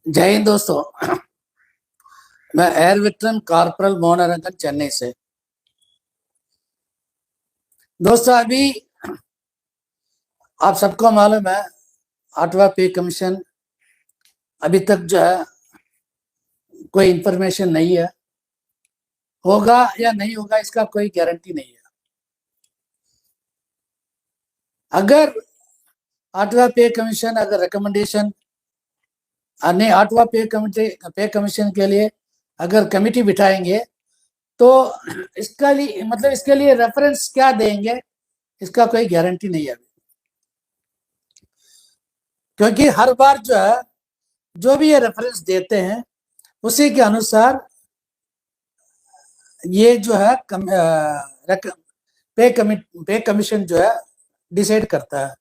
जय हिंद दोस्तों। मैं एयर विक्रम कॉर्पोरल मोहनरंगन चेन्नई से। दोस्तों अभी आप सबको मालूम है, 8वां पे कमीशन अभी तक जो है कोई इंफॉर्मेशन नहीं है। होगा या नहीं होगा इसका कोई गारंटी नहीं है। अगर 8वां पे कमीशन अगर रिकमेंडेशन नहीं, 8वां पे कमीशन के लिए अगर कमेटी बिठाएंगे तो इसका लिए मतलब इसके लिए रेफरेंस क्या देंगे इसका कोई गारंटी नहीं है अभी। क्योंकि हर बार जो है जो भी ये रेफरेंस देते हैं उसी के अनुसार ये जो है पे कमीशन जो है डिसाइड करता है।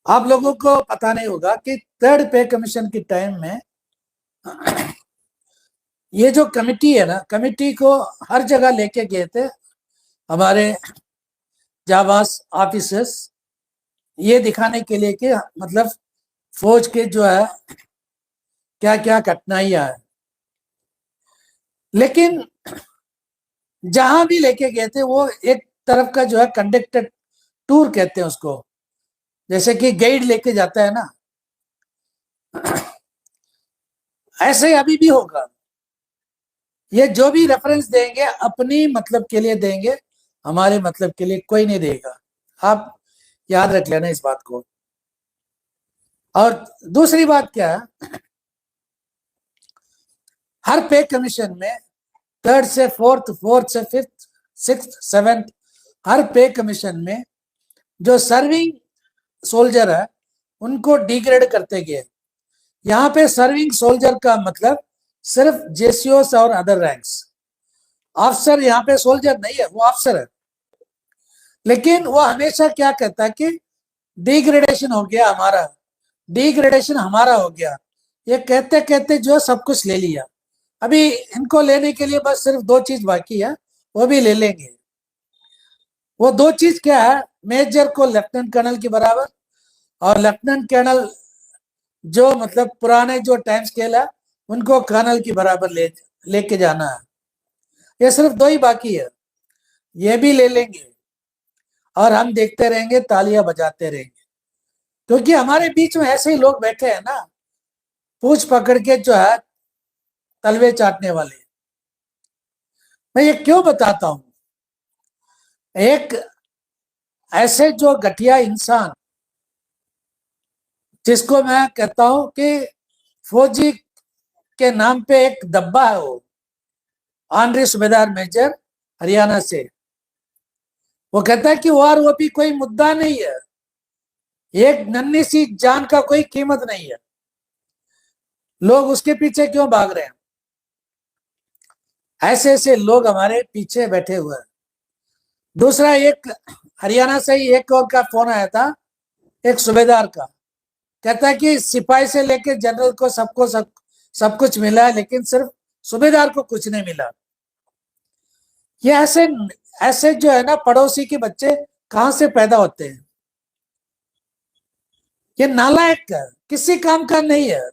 आप लोगों को पता नहीं होगा कि थर्ड पे कमीशन के टाइम में ये जो कमिटी है ना, कमिटी को हर जगह लेके गए थे हमारे जाबाज ऑफिसर्स, ये दिखाने के लिए कि मतलब फौज के जो है क्या क्या कठिनाइयां है। लेकिन जहां भी लेके गए थे वो एक तरफ का जो है कंडक्टेड टूर कहते हैं उसको, जैसे कि गाइड लेके जाता है ना, ऐसे अभी भी होगा। ये जो भी रेफरेंस देंगे अपनी मतलब के लिए देंगे, हमारे मतलब के लिए कोई नहीं देगा। आप याद रख लेना इस बात को। और दूसरी बात क्या है, हर पे कमीशन में थर्ड से फोर्थ, फोर्थ से फिफ्थ, सिक्स्थ, सेवेंथ, हर पे कमीशन में जो सर्विंग सोल्जर है उनको डिग्रेड करते गए। यहाँ पे सर्विंग सोल्जर का मतलब सिर्फ जेसीओस और अदर रैंक्स। ऑफिसर यहाँ पे सोल्जर नहीं है, वो ऑफिसर है। लेकिन वो हमेशा क्या कहता है कि डिग्रेडेशन हो गया हमारा, डिग्रेडेशन हमारा हो गया। ये कहते कहते जो सब कुछ ले लिया। अभी इनको लेने के लिए बस सिर्फ दो चीज बाकी है, वो भी ले लेंगे। वो दो चीज क्या है, मेजर को लेफ्टिनेंट कर्नल के बराबर, और लेफ्टिनेंट कर्नल जो मतलब पुराने जो टाइम स्केल है उनको कर्नल की बराबर लेके जाना है। ये सिर्फ दो ही बाकी है, ये भी ले लेंगे और हम देखते रहेंगे, तालियां बजाते रहेंगे। क्योंकि हमारे बीच में ऐसे ही लोग बैठे हैं ना, पूछ पकड़ के जो है तलवे चाटने वाले। मैं ये क्यों बताता हूं, एक ऐसे जो घटिया इंसान जिसको मैं कहता हूं कि फौजी के नाम पे एक दब्बा है, वो ऑनरी सूबेदार मेजर हरियाणा से, वो कहता है कि ओआरओपी कोई मुद्दा नहीं है, एक नन्ही सी जान का कोई कीमत नहीं है, लोग उसके पीछे क्यों भाग रहे हैं। ऐसे ऐसे लोग हमारे पीछे बैठे हुए हैं। दूसरा, एक हरियाणा से ही एक और का फोन आया था, एक सूबेदार का, कहता है कि सिपाही से लेकर जनरल को सबको सब कुछ मिला है, लेकिन सिर्फ सूबेदार को कुछ नहीं मिला। ये ऐसे ऐसे जो है ना पड़ोसी के बच्चे कहां से पैदा होते हैं। ये नालायक है, किसी काम का नहीं है।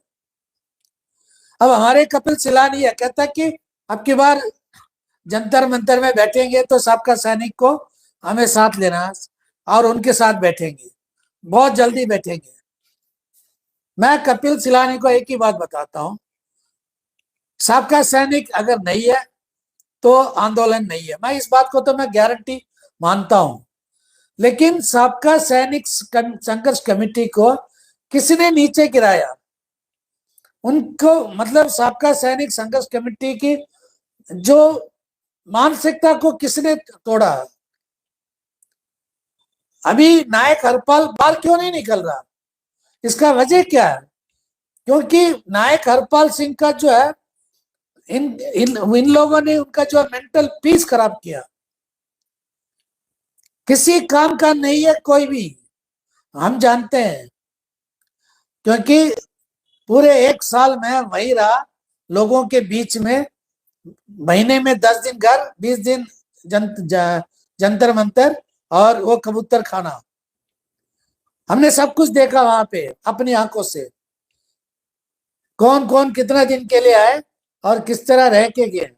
अब हमारे कपिल सिलानी है, कहता है कि अब की बार जंतर मंतर में बैठेंगे तो सबका सैनिक को हमें साथ लेना और उनके साथ बैठेंगे, बहुत जल्दी बैठेंगे। मैं कपिल सिलानी को एक ही बात बताता हूं, सबका सैनिक अगर नहीं है तो आंदोलन नहीं है। मैं इस बात को तो मैं गारंटी मानता हूं। लेकिन सबका सैनिक संघर्ष कमेटी को किसने नीचे गिराया, उनको मतलब सबका सैनिक संघर्ष कमेटी की जो मानसिकता को किसने तोड़ा। अभी नायक हरपाल बाहर क्यों नहीं निकल रहा, इसका वजह क्या है? क्योंकि नायक हरपाल सिंह का जो है इन इन इन लोगों ने उनका जो मेंटल पीस खराब किया। किसी काम का नहीं है कोई भी, हम जानते हैं। क्योंकि पूरे एक साल में वही रहा लोगों के बीच में, महीने में 10 दिन घर, 20 दिन जंतर मंतर और वो कबूतर खाना। हमने सब कुछ देखा वहां पे अपनी आंखों से। कौन कौन कितना दिन के लिए आए और किस तरह रह के गए।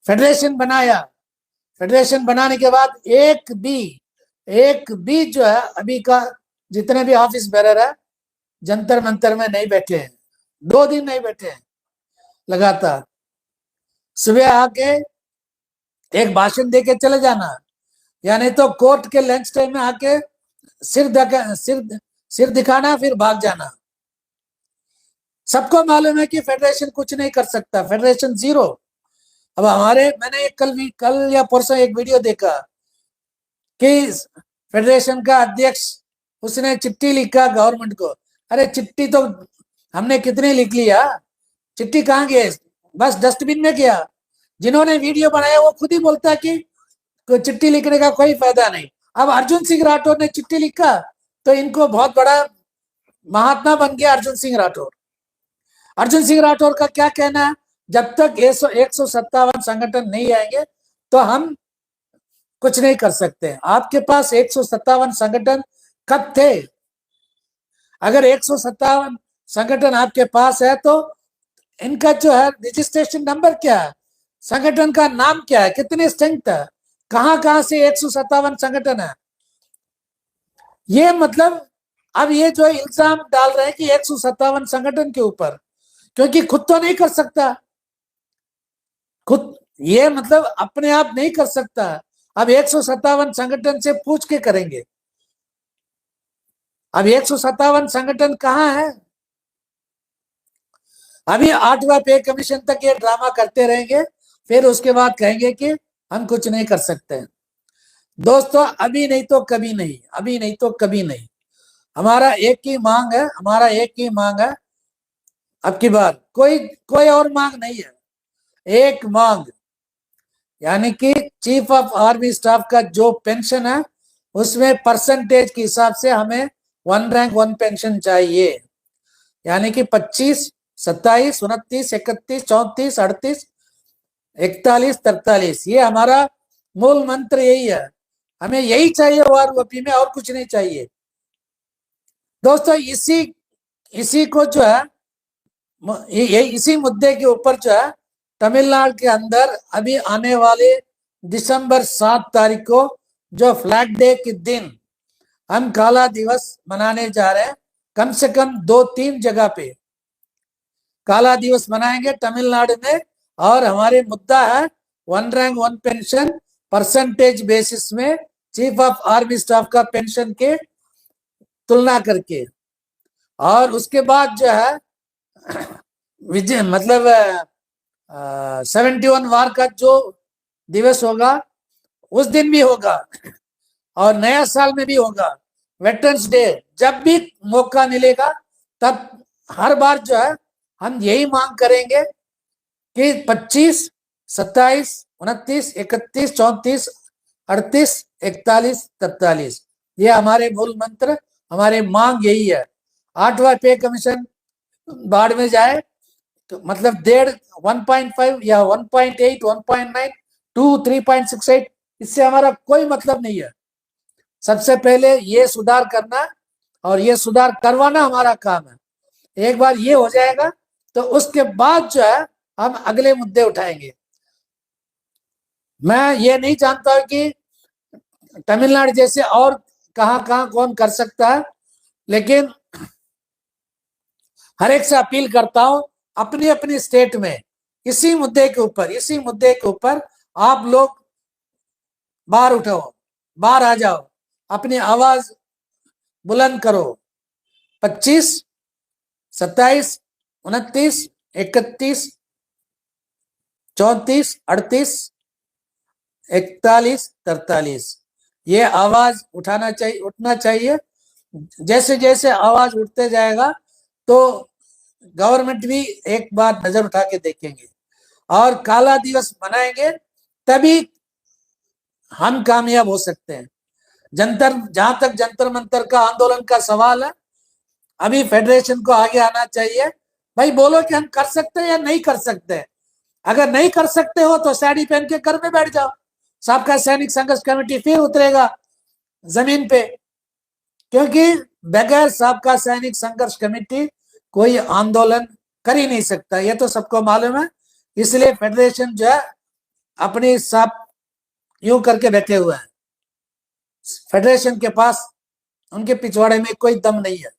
फेडरेशन बनाया, फेडरेशन बनाने के बाद एक भी जो है अभी का जितने भी ऑफिस बेरर है जंतर मंतर में नहीं बैठे हैं, 2 दिन नहीं बैठे हैं लगातार। सुबह आके एक भाषण दे के चले जाना, या नहीं तो कोर्ट के लंच टाइम में आके सिर दिखाना फिर भाग जाना। सबको मालूम है कि फेडरेशन कुछ नहीं कर सकता, फेडरेशन जीरो। अब मैंने कल या परसों एक वीडियो देखा कि फेडरेशन का अध्यक्ष उसने चिट्ठी लिखा गवर्नमेंट को। अरे चिट्ठी तो हमने कितनी लिख लिया, चिट्ठी कहाँ गई, बस डस्टबिन में गया। जिन्होंने वीडियो बनाया वो खुद ही बोलता है कि चिट्ठी लिखने का कोई फायदा नहीं। अब अर्जुन सिंह राठौर ने चिट्ठी लिखा तो इनको बहुत बड़ा महात्मा बन गया अर्जुन सिंह राठौर। अर्जुन सिंह राठौर का क्या कहना है, जब तक 157 संगठन नहीं आएंगे तो हम कुछ नहीं कर सकते। आपके पास 157 संगठन कब थे? अगर 157 संगठन आपके पास है तो इनका जो है रजिस्ट्रेशन नंबर क्या है, संगठन का नाम क्या है, कितने स्ट्रेंथ है, कहां से 157 संगठन है। ये मतलब अब ये जो इल्जाम डाल रहे हैं कि 157 संगठन के ऊपर, क्योंकि खुद तो नहीं कर सकता, खुद ये मतलब अपने आप नहीं कर सकता। अब 157 संगठन से पूछ के करेंगे। अब 157 संगठन कहाँ है? अभी 8वां पे कमीशन तक ये ड्रामा करते रहेंगे, फिर उसके बाद कहेंगे कि हम कुछ नहीं कर सकते। दोस्तों अभी नहीं तो कभी नहीं, अभी नहीं तो कभी नहीं। हमारा एक ही मांग है, हमारा एक ही मांग है। अब की बात कोई और मांग नहीं है, एक मांग, यानी कि चीफ ऑफ आर्मी स्टाफ का जो पेंशन है उसमें परसेंटेज के हिसाब से हमें 1 रैंक 1 पेंशन चाहिए। यानी कि 25, 27, 29, 31, 34, 38, 41, 43, ये हमारा मूल मंत्र यही है। हमें यही चाहिए ओआरओपी में, और कुछ नहीं चाहिए। दोस्तों इसी को जो है इसी मुद्दे के ऊपर जो है तमिलनाडु के अंदर अभी आने वाले दिसंबर 7 तारीख को जो फ्लैग डे के दिन हम काला दिवस मनाने जा रहे हैं। कम से कम 2-3 जगह पे काला दिवस मनाएंगे तमिलनाडु में, और हमारे मुद्दा है 1 रैंक 1 पेंशन परसेंटेज बेसिस में चीफ ऑफ आर्मी स्टाफ का पेंशन के तुलना करके। और उसके बाद जो है विजय मतलब 71 वार का जो दिवस होगा उस दिन भी होगा, और नया साल में भी होगा, वेटरन्स डे। जब भी मौका मिलेगा तब हर बार जो है हम यही मांग करेंगे कि 25, 27, 29, 31, 34, 38, 41, 43, ये हमारे मूल मंत्र, हमारे मांग यही है। 8वां पे कमीशन बाढ़ में जाए तो मतलब 1.5 या 1.8, 1.9, 2, 3.68, इससे हमारा कोई मतलब नहीं है। सबसे पहले ये सुधार करना और ये सुधार करवाना हमारा काम है। एक बार ये हो जाएगा तो उसके बाद जो है हम अगले मुद्दे उठाएंगे। मैं ये नहीं जानता कि तमिलनाडु जैसे और कहां कौन कर सकता है, लेकिन हर एक से अपील करता हूं अपनी अपनी स्टेट में इसी मुद्दे के ऊपर आप लोग बाहर उठो, बाहर आ जाओ, अपनी आवाज बुलंद करो। 25, 27, 29, 31, 34, 38, 41, 43, ये आवाज उठना चाहिए। जैसे जैसे आवाज उठते जाएगा तो गवर्नमेंट भी एक बार नजर उठा के देखेंगे और काला दिवस मनाएंगे, तभी हम कामयाब हो सकते हैं। जहां तक जंतर मंतर का आंदोलन का सवाल है, अभी फेडरेशन को आगे आना चाहिए। भाई बोलो कि हम कर सकते हैं या नहीं कर सकते। अगर नहीं कर सकते हो तो साड़ी पहन के घर में बैठ जाओ, सबका सैनिक संघर्ष कमेटी फिर उतरेगा जमीन पे, क्योंकि बगैर सबका सैनिक संघर्ष कमेटी कोई आंदोलन कर ही नहीं सकता, ये तो सबको मालूम है। इसलिए फेडरेशन जो है अपनी सब यूं करके बैठे हुए हैं। फेडरेशन के पास उनके पिछवाड़े में कोई दम नहीं है।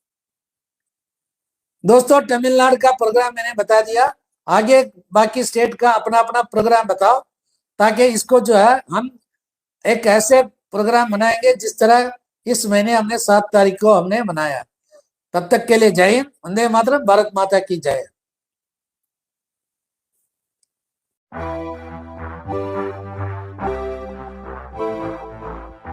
दोस्तों तमिलनाडु का प्रोग्राम मैंने बता दिया, आगे बाकी स्टेट का अपना अपना प्रोग्राम बताओ, ताकि इसको जो है हम एक ऐसे प्रोग्राम बनाएंगे जिस तरह इस महीने हमने 7 तारीख को हमने मनाया। तब तक के लिए जय हिंद, वंदे मातरम, भारत माता की जय।